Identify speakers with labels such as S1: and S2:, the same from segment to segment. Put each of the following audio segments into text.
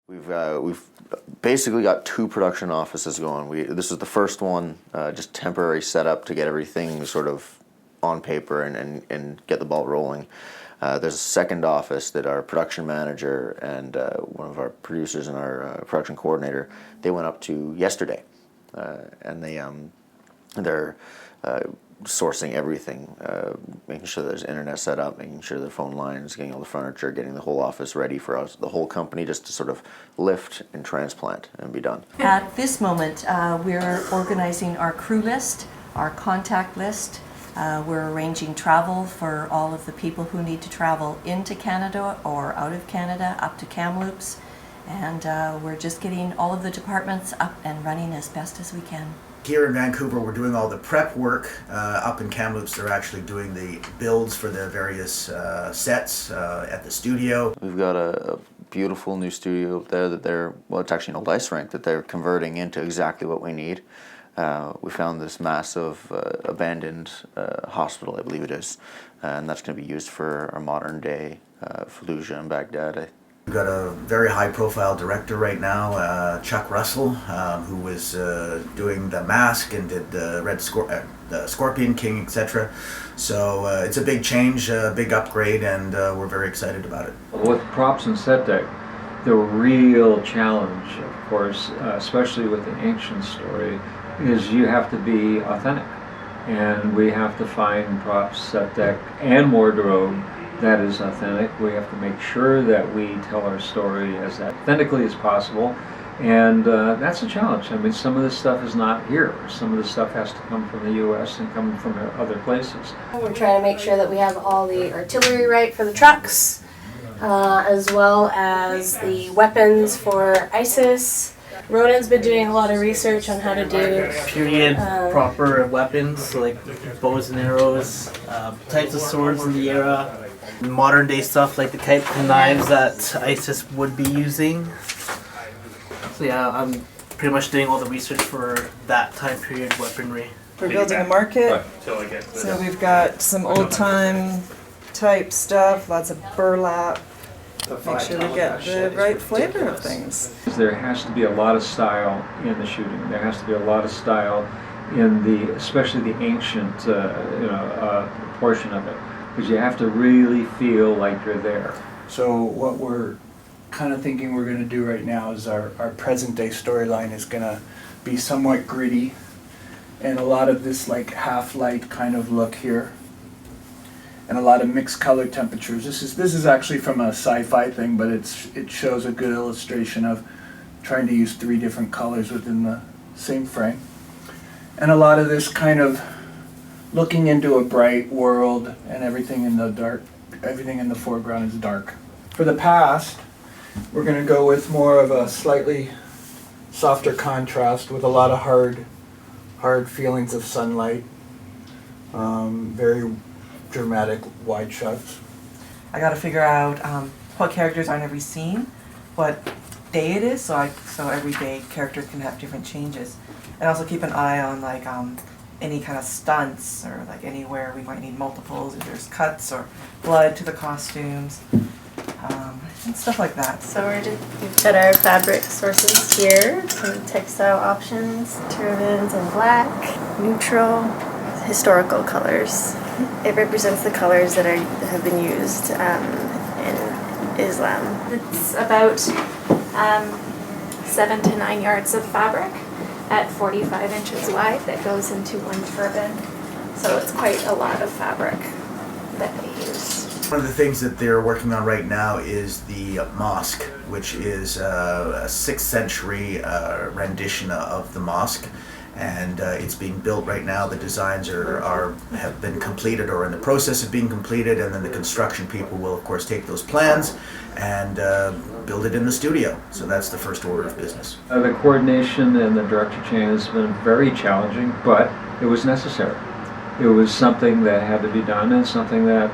S1: We've basically got 2 production offices going. This is the first one, just temporary setup to get everything sort of on paper and get the ball rolling. There's a second office that our production manager and one of our producers and our production coordinator, they went up to yesterday, and they're sourcing everything, making sure there's internet set up, making sure the phone lines, getting all the furniture, getting the whole office ready for us, the whole company, just to sort of lift and transplant and be done.
S2: At this moment, we're organizing our crew list, our contact list. We're arranging travel for all of the people who need to travel into Canada or out of Canada up to Kamloops, and we're just getting all of the departments up and running as best as we can.
S3: Here in Vancouver, we're doing all the prep work. Up in Kamloops, they're actually doing the builds for the various sets at the studio.
S1: We've got a beautiful new studio up there that it's actually an old ice rink that they're converting into exactly what we need. We found this massive abandoned hospital, I believe it is, and that's going to be used for our modern day Fallujah and Baghdad.
S3: We've got a very high-profile director right now, Chuck Russell, who was doing The Mask and did the Scorpion King, etc. So it's a big change, a big upgrade, and we're very excited about it.
S4: With props and set deck, the real challenge, of course, especially with the ancient story, is you have to be authentic. And we have to find props, set deck, and wardrobe that is authentic. We have to make sure that we tell our story as authentically as possible, and that's a challenge. I mean, some of this stuff is not here. Some of this stuff has to come from the U.S. and come from other places.
S5: We're trying to make sure that we have all the artillery right for the trucks, as well as the weapons for ISIS. Ronan's been doing a lot of research on how to do
S6: period proper weapons, like bows and arrows, types of swords in the era, modern day stuff like the type of knives that ISIS would be using. So yeah, I'm pretty much doing all the research for that time period weaponry.
S7: We're building a market, so we've got some old time type stuff, lots of burlap. Make sure we get the right flavor of things.
S4: There has to be a lot of style in the shooting. There has to be a lot of style in especially the ancient, portion of it, because you have to really feel like you're there.
S8: So what we're kind of thinking we're going to do right now is our present day storyline is going to be somewhat gritty, and a lot of this like half light kind of look here. And a lot of mixed color temperatures. This is actually from a sci-fi thing, but it shows a good illustration of trying to use 3 different colors within the same frame. And a lot of this kind of looking into a bright world, and everything in the dark, everything in the foreground is dark. For the past, we're going to go with more of a slightly softer contrast with a lot of hard feelings of sunlight. Very dramatic wide shots.
S7: I got to figure out what characters are in every scene, what day it is, so every day characters can have different changes, and also keep an eye on like any kind of stunts or like anywhere we might need multiples, if there's cuts or blood to the costumes, and stuff like that.
S5: So we've got our fabric sources here, some textile options, turbans in black, neutral, historical colors. It represents the colors that have been used in Islam. It's about 7 to 9 yards of fabric at 45 inches wide that goes into one turban. So it's quite a lot of fabric that they use.
S3: One of the things that they're working on right now is the mosque, which is a 6th century rendition of the mosque. And it's being built right now. The designs have been completed or in the process of being completed, and then the construction people will of course take those plans and build it in the studio. So that's the first order of business.
S4: The coordination and the director chain has been very challenging, but it was necessary. It was something that had to be done, and something that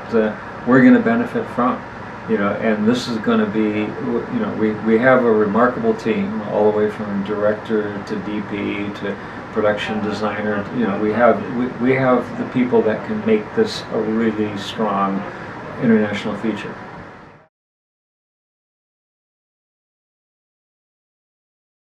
S4: we're going to benefit from. And this is going to be, we have a remarkable team, all the way from director to DP to production designer. We have the people that can make this a really strong international feature.